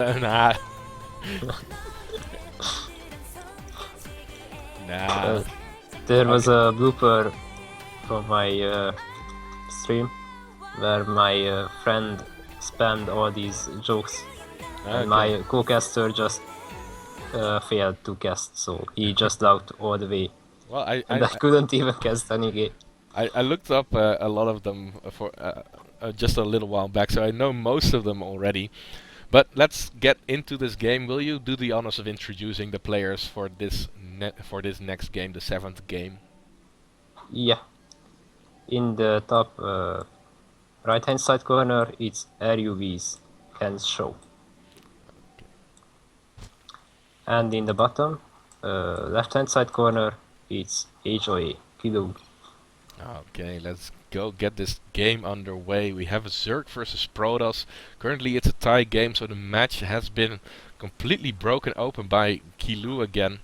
Nah. Nah. There was Okay. a blooper from my stream where my friend spammed all these jokes, and Okay. my co-caster just failed to cast, so he just logged all the way, Well, and I couldn't even cast any game. I looked up a lot of them for just a little while back, so I know most of them already. But let's get into this game. Will you do the honors of introducing the players for this next game, the seventh game? Yeah, in the top right hand side corner it's RuW's can show, and in the bottom left hand side corner it's HOA Kilo. Okay, let's go get this game underway. We have a Zerg versus Protoss. Currently it's a tie game, so the match has been completely broken open by Kilu again.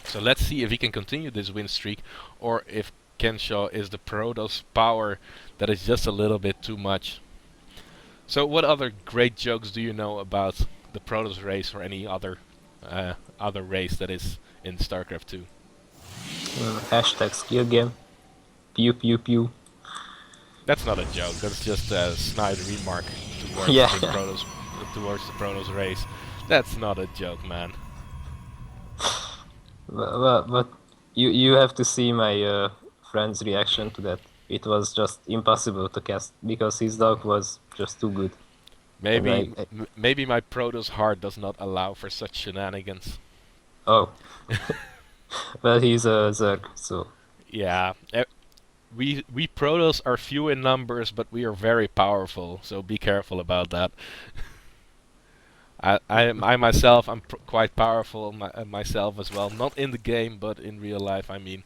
So let's see if he can continue this win streak, or if Kenshaw is the Protoss power that is just a little bit too much. So what other great jokes do you know about the Protoss race or any other race that is in StarCraft 2? Hashtag skill game. Pew pew pew. That's not a joke. That's just a snide remark towards Yeah. towards the Protoss race. That's not a joke, man. But you have to see my friend's reaction to that. It was just impossible to cast because his dog was just too good. And Maybe my Protoss heart does not allow for such shenanigans. oh, well, he's a Zerg, so Yeah, we Protoss are few in numbers, but we are very powerful. So be careful about that. I myself, I'm quite powerful myself as well. Not in the game, but in real life, I mean.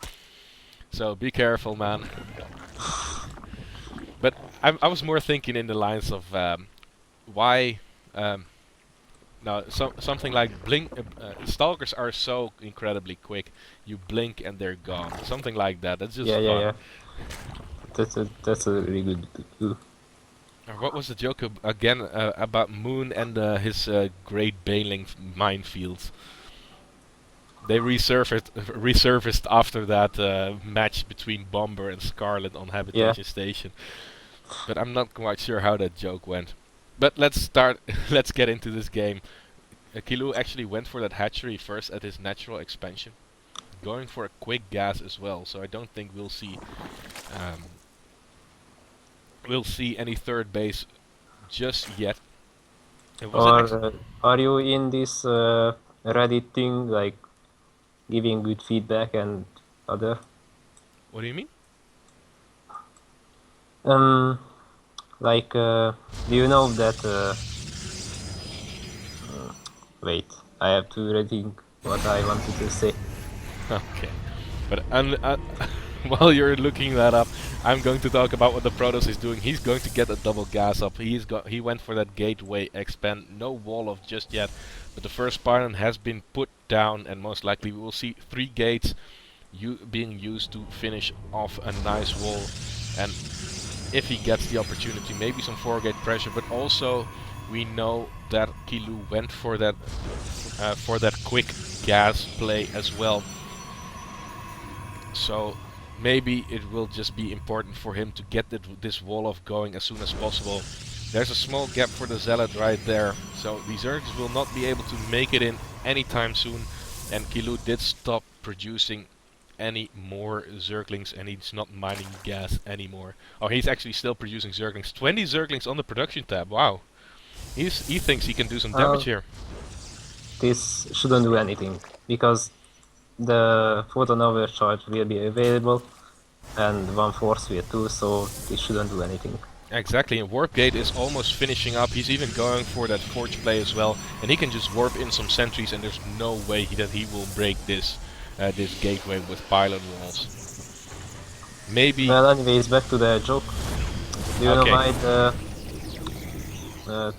So be careful, man. But I was more thinking in the lines of why. No, something like blink. Stalkers are so incredibly quick. You blink and they're gone. Something like that. That's just fun. yeah. That's a really good. What was the joke again about Moon and his great bailing minefields? They resurfaced after that match between Bomber and Scarlet on Habitation Station. But I'm not quite sure how that joke went. But let's start. Let's get into this game. Kilu actually went for that hatchery first at his natural expansion, going for a quick gas as well. So I don't think we'll see any third base just yet. Or are you in this Reddit thing, like giving good feedback and other? What do you mean? Like, do you know that? Wait, I have to rethink what I wanted to say. Okay, but while you're looking that up, I'm going to talk about what the Protoss is doing. He's going to get a double gas up. He went for that gateway expand. No wall of just yet, but the first pylon has been put down, and most likely we will see 3 gates being used to finish off a nice wall. And if he gets the opportunity, maybe some 4-gate pressure, but also we know that Kilu went for that quick gas play as well. So maybe it will just be important for him to get this wall off going as soon as possible. There's a small gap for the Zealot right there, so the Zergs will not be able to make it in anytime soon. And Kilu did stop producing any more Zerglings, and he's not mining gas anymore. Oh, he's actually still producing Zerglings. 20 Zerglings on the production tab, wow. He thinks he can do some damage here. This shouldn't do anything, because the photon overcharge will be available, and one force will too, so this shouldn't do anything. Exactly, and Warp Gate is almost finishing up. He's even going for that Forge play as well, and he can just warp in some sentries, and there's no way that he will break this gateway with pylon walls. Maybe. Well, anyways, back to the joke. Do you know why the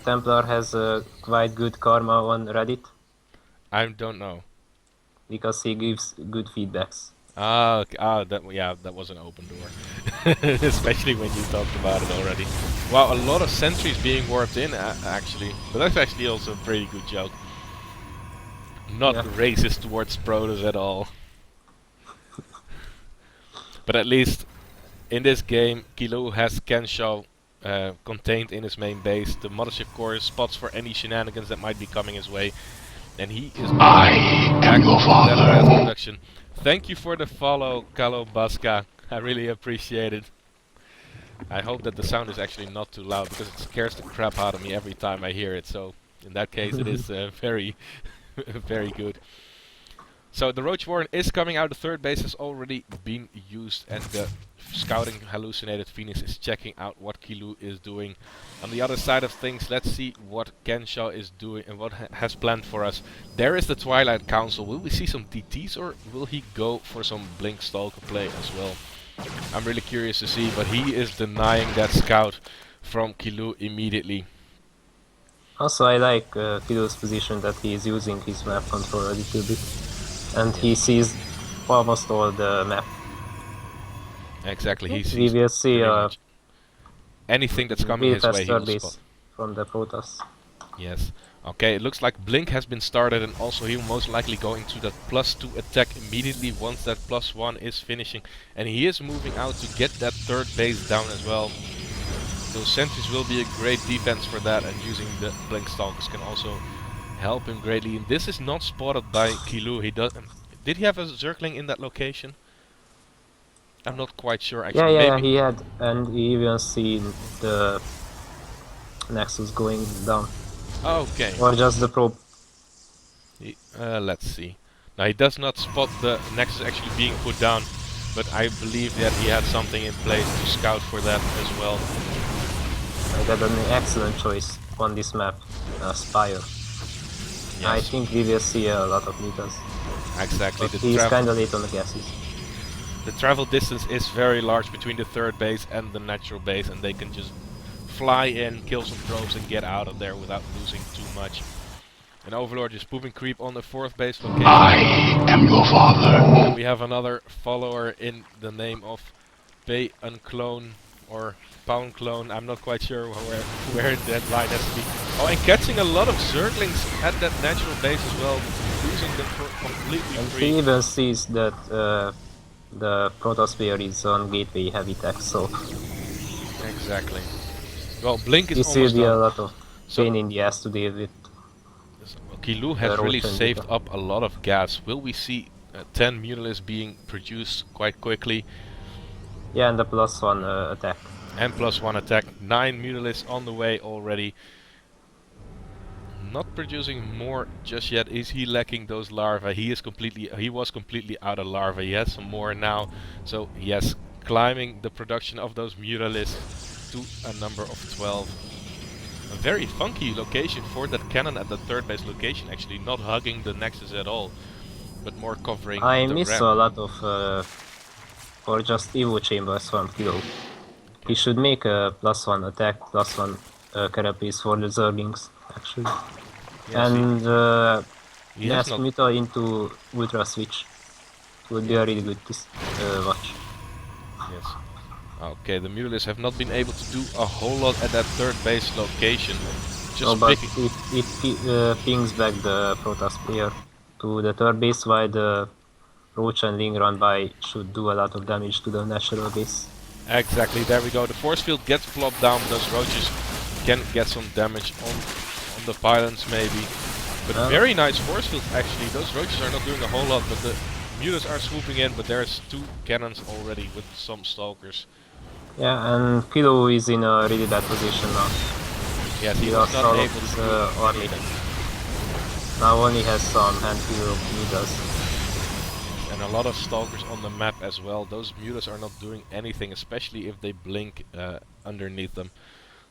Templar has quite good karma on Reddit? I don't know. Because he gives good feedbacks. That was an open door. Especially when you talked about it already. Wow, a lot of sentries being warped in, actually. But that's actually also a pretty good joke. Not Yeah. racist towards Protoss at all. But at least in this game, Kilo has Kensho contained in his main base. The mothership core spots for any shenanigans that might be coming his way. And he is I am back your on that gas father. production. Thank you for the follow, Kalo Baska. I really appreciate it. I hope that the sound is actually not too loud because it scares the crap out of me every time I hear it. So in that case, it is very, very good. So the Roach Warren is coming out. The third base has already been used, and the scouting hallucinated Phoenix is checking out what Kilu is doing. On the other side of things, let's see what Kenshaw is doing and what has planned for us. There is the Twilight Council. Will we see some DTs or will he go for some Blink Stalker play as well? I'm really curious to see, but he is denying that scout from Kilu immediately. Also, I like Kido's position that he is using his map control a little bit, and he sees almost all the map. Exactly, he We sees will see pretty much anything that's coming way his way, he faster will spot. base from the Protoss. Yes. Okay, it looks like Blink has been started, and also he will most likely go into that +2 attack immediately once that +1 is finishing. And he is moving out to get that third base down as well. Those sentries will be a great defense for that, and using the Blink Stalkers can also help him greatly. And this is not spotted by Kilu. He does. Did he have a Zergling in that location? I'm not quite sure actually. Yeah, Maybe. he had, and he even seen the Nexus going down, Okay. or just the probe. Let's see. Now he does not spot the Nexus actually being put down, but I believe that he had something in place to scout for that as well. I got an excellent choice on this map, Spire. Yes. I think we will see a lot of meters. Exactly. But he's kinda late on the gases. The travel distance is very large between the third base and the natural base, and they can just fly in, kill some probes, and get out of there without losing too much. An Overlord is moving creep on the fourth base location. I am your father. And we have another follower in the name of Pay Unclone or Pound Clone. I'm not quite sure where that line has to be. Oh, and catching a lot of Zerglings at that natural base as well, losing them for completely And free. he even sees that the Protosphere is on gateway heavy tech, so Exactly. Well, Blink is he almost sees a done. lot of So pain in the ass to deal with. Kilu has the really Roach and saved Vita. up a lot of gas. Will we see 10 Mutilis being produced quite quickly? Yeah, and the +1 attack. And +1 attack. 9 Mutilis on the way already. Not producing more just yet. Is he lacking those larvae? He was completely out of larvae. He has some more now. So yes, climbing the production of those Mutilis to a number of 12. A very funky location for that cannon at the third base location, actually not hugging the Nexus at all, but more covering I the miss ramp. a lot of or just Evo chambers from Kilo. He should make a +1 attack, +1 carapace for the Zerglings, actually. Yes, and he has Nest not. Meta into Ultra Switch. It would be a really good watch. Yes. Okay, the Mutilis have not been able to do a whole lot at that third base location. Just But picking. it pings back the Protoss player to the third base, while the Roach and Ling run by should do a lot of damage to the natural base. Exactly, there we go. The force field gets plopped down, those roaches can get some damage on the pylons maybe. But very nice force field actually. Those roaches are not doing a whole lot, but the Mutilis are swooping in, but there's 2 cannons already with some stalkers. Yeah, and Kilo is in a really bad position now. Yes, he was lost not all able of his to do army. anything. Now only has some handful of meters. And a lot of stalkers on the map as well. Those Mutilis are not doing anything, especially if they blink underneath them.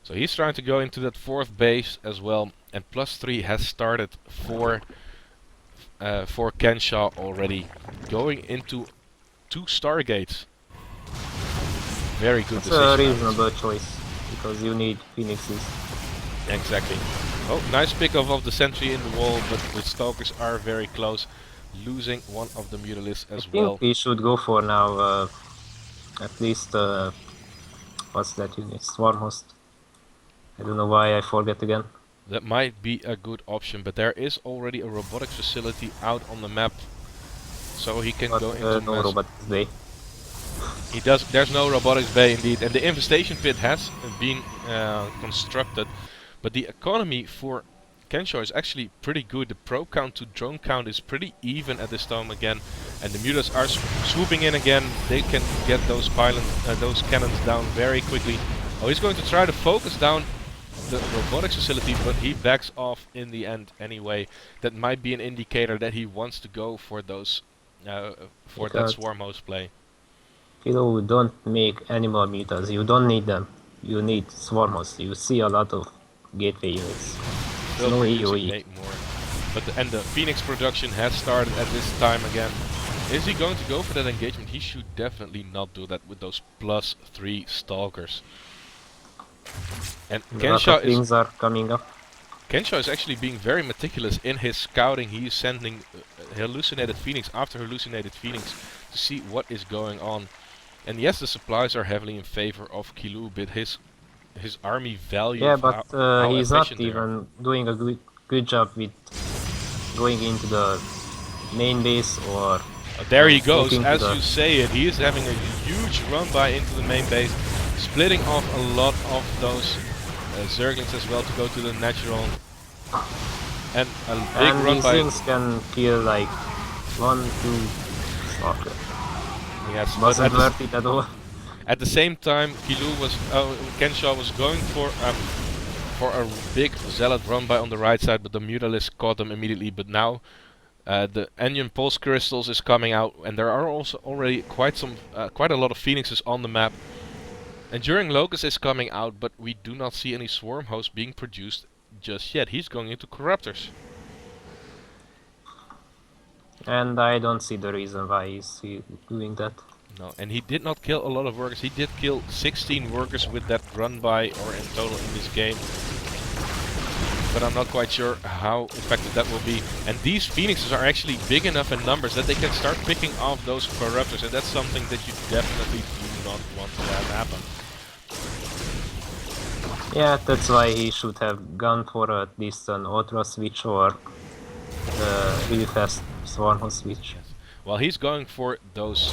So he's trying to go into that fourth base as well. And +3 has started for Kenshaw already. Going into 2 Stargates. Very good decision. It's a reasonable choice, because you need Phoenixes. Exactly. Oh, nice pick of the sentry in the wall, but the stalkers are very close. Losing one of the Mutilis as well. I think we should go for now At least, what's that unit? Swarm host. I don't know why I forget again. That might be a good option, but there is already a robotics facility out on the map, so he can But go into no mass. robotics bay. He does. There's no robotics bay indeed, and the infestation pit has been constructed, but the economy for Kenshaw is actually pretty good. The pro count to drone count is pretty even at this time again, and the mutas are swooping in again. They can get those those cannons down very quickly. Oh, he's going to try to focus down the robotics facility, but he backs off in the end anyway. That might be an indicator that he wants to go for those for that Because swarm host play. Kilo don't make any more mutas. You don't need them. You need swarm hosts. You see a lot of gateway units. Still No producing AoE. 8 more. But and the Phoenix production has started at this time again. Is he going to go for that engagement? He should definitely not do that with those +3 stalkers. And A lot of things are coming up. Kenshaw is actually being very meticulous in his scouting. He is sending hallucinated Phoenix after hallucinated Phoenix to see what is going on. And yes, the supplies are heavily in favor of Kilu, but his army value. Yeah, of but how he's not efficient they are. even doing a good job with going into the main base or. There he goes, looking to as the- you say it. He is having a huge run by into the main base, splitting off a lot of those Zerglings as well to go to the natural. And a big And run these by. things can kill like 1, 2 stalker. Yes, but Wasn't worth it at all. at the same time, Kenshaw was going for a big zealot run by on the right side, but the Mutalisk caught them immediately. But now the Onion Pulse Crystals is coming out, and there are also already quite a lot of Phoenixes on the map. And during Locust is coming out, but we do not see any Swarm hosts being produced just yet. He's going into Corruptors. And I don't see the reason why he's doing that. No, and he did not kill a lot of workers. He did kill 16 workers with that run by, or in total in this game. But I'm not quite sure how effective that will be. And these Phoenixes are actually big enough in numbers that they can start picking off those Corruptors, and that's something that you definitely do not want to have happen. Yeah, that's why he should have gone for at least an Ultra switch or really fast Swarm host switch. Well, he's going for those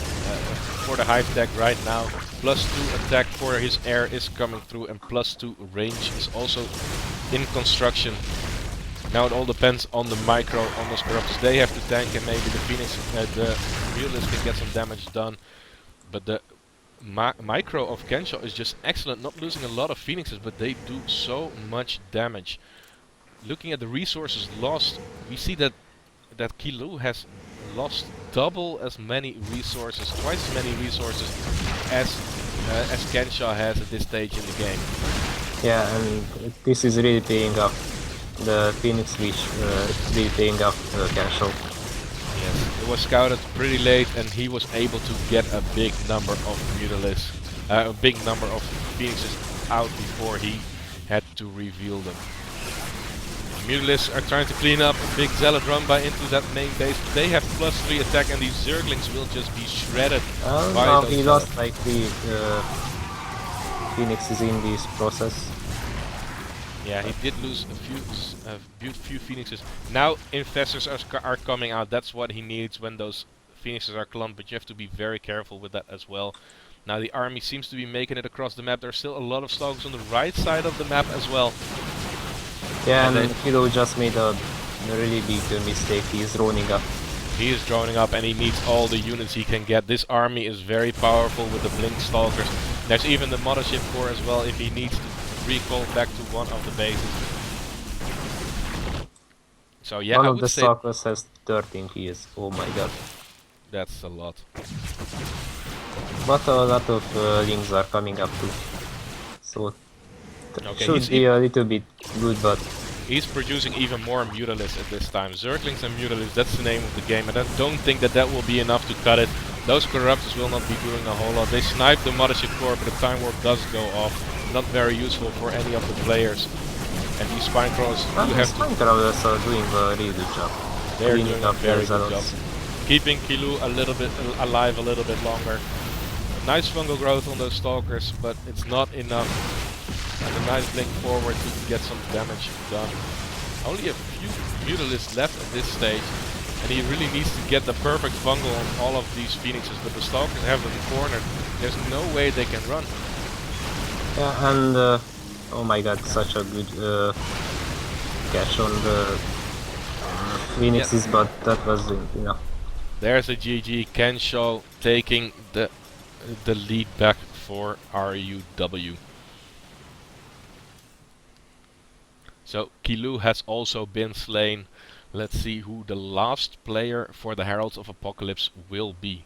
for the hive tech right now. +2 attack for his air is coming through, and +2 range is also in construction. Now it all depends on the micro on those corruptors. They have to tank, and maybe the Phoenix, the Realist can get some damage done. But the micro of Kenshaw is just excellent, not losing a lot of Phoenixes, but they do so much damage. Looking at the resources lost, we see that Kilu has lost double as many resources, twice as many resources as Kenshaw has at this stage in the game. Yeah, and this is really paying off. The Phoenix switch really paying off Kenshaw. Yes, it was scouted pretty late, and he was able to get a big number of Mutalisks, a big number of Phoenixes out before he had to reveal them. Mutalisks are trying to clean up a big zealot run by into that main base. They have +3 attack, and these Zerglings will just be shredded by Now those he zealots. lost like 3 Phoenixes in this process. Yeah, he did lose a few Phoenixes. Now Infestors are coming out. That's what he needs when those Phoenixes are clumped, but you have to be very careful with that as well. Now the army seems to be making it across the map. There's still a lot of stalkers on the right side of the map as well. Yeah, And and Kilo just made a really big mistake. He's droning up. He is droning up, and he needs all the units he can get. This army is very powerful with the Blink Stalkers. There's even the Mothership Core as well if he needs to recall back to one of the bases. So yeah, One I of would the say stalkers has 13 keys. Oh my god. that's a lot. But a lot of links are coming up too. So Okay, should he's be a little bit good, but He's producing even more Mutalisks at this time. Zerglings and Mutalisks, that's the name of the game, and I don't think that will be enough to cut it. Those Corruptors will not be doing a whole lot. They snipe the Mothership Core, but the Time Warp does go off. Not very useful for any of the players. And these Spine Crawlers do have to... Minecrafters are doing a really good job. They're Cleaning doing a up very their good job. zealots. Keeping Kilu a little bit alive a little bit longer. Nice fungal growth on those stalkers, but it's not enough. And a nice blink forward to get some damage done. Only a few Mutalisks left at this stage, and he really needs to get the perfect fungal on all of these Phoenixes, but the stalkers have them cornered. There's no way they can run. Yeah, and oh my god, such a good catch on the Phoenixes, but that wasn't enough. There's a GG. Kensho taking the lead back for RuW. So Kilu has also been slain. Let's see who the last player for the Heralds of Apocalypse will be.